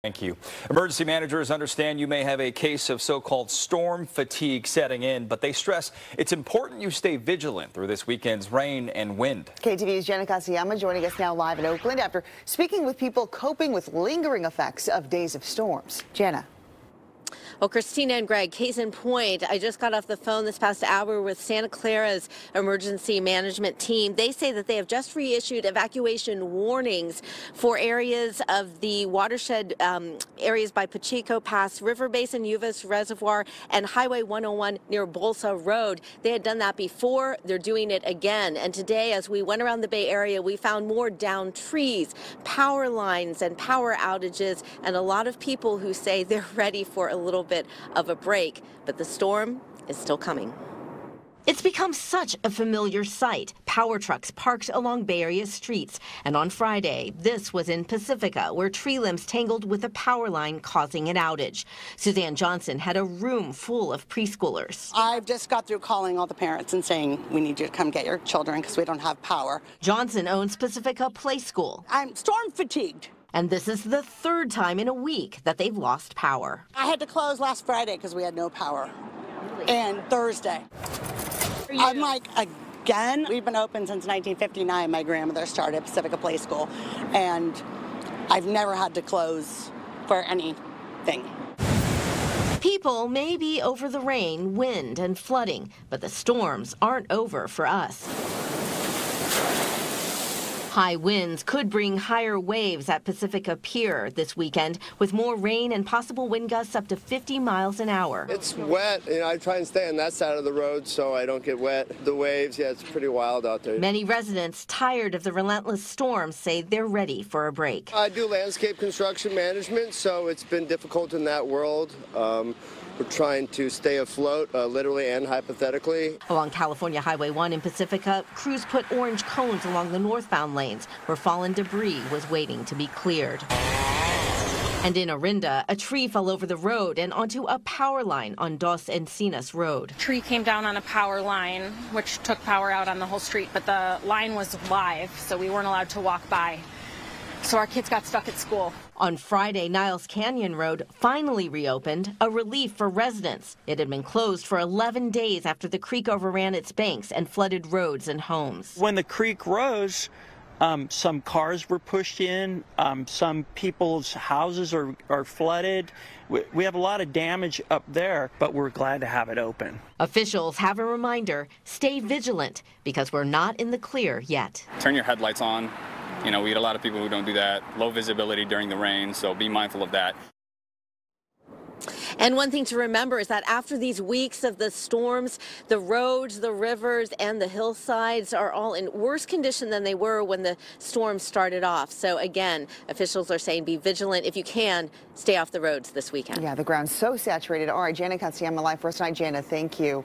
Thank you. Emergency managers understand you may have a case of so-called storm fatigue setting in, but they stress it's important you stay vigilant through this weekend's rain and wind. KTVU's Jenna Kasiyama joining us now live in Oakland after speaking with people coping with lingering effects of days of storms. Jenna. Well, Christina and Greg, case in point, I just got off the phone this past hour with Santa Clara's emergency management team. They say that they have just reissued evacuation warnings for areas of the watershed areas by Pacheco Pass, River Basin, Uvas Reservoir, and Highway 101 near Bolsa Road. They had done that before. They're doing it again. And today, as we went around the Bay Area, we found more downed trees, power lines, and power outages, and a lot of people who say they're ready for a little bit of a break, but the storm is still coming. It's become such a familiar sight. Power trucks parked along Bay Area streets. And on Friday, this was in Pacifica, where tree limbs tangled with a power line causing an outage. Suzanne Johnson had a room full of preschoolers. I've just got through calling all the parents and saying, we need you to come get your children because we don't have power. Johnson owns Pacifica Play School. I'm storm fatigued. And this is the third time in a week that they've lost power. I had to close last Friday because we had no power. And Thursday. I'm like, again? We've been open since 1959. My grandmother started Pacifica Play School. And I've never had to close for anything. People may be over the rain, wind, and flooding, but the storms aren't over for us. High winds could bring higher waves at Pacifica Pier this weekend, with more rain and possible wind gusts up to 50 miles an hour. It's wet. I try and stay on that side of the road so I don't get wet. The waves, yeah, it's pretty wild out there. Many residents tired of the relentless storms say they're ready for a break. I do landscape construction management, so it's been difficult in that world. We're trying to stay afloat, literally and hypothetically. Along California Highway 1 in Pacifica, crews put orange cones along the northbound lanes where fallen debris was waiting to be cleared. And in Orinda, a tree fell over the road and onto a power line on Dos Encinas Road. A tree came down on a power line, which took power out on the whole street, but the line was live, so we weren't allowed to walk by. So our kids got stuck at school. On Friday, Niles Canyon Road finally reopened, a relief for residents. It had been closed for 11 days after the creek overran its banks and flooded roads and homes. When the creek rose, some cars were pushed in, some people's houses are flooded. We have a lot of damage up there, but we're glad to have it open. Officials have a reminder, stay vigilant, because we're not in the clear yet. Turn your headlights on. We get a lot of people who don't do that. Low visibility during the rain, so be mindful of that. And one thing to remember is that after these weeks of the storms, the roads, the rivers, and the hillsides are all in worse condition than they were when the storm started off. So again, officials are saying be vigilant. If you can, stay off the roads this weekend. Yeah, the ground's so saturated. All right, Jenna Kasiyama live for us tonight. Jenna, thank you.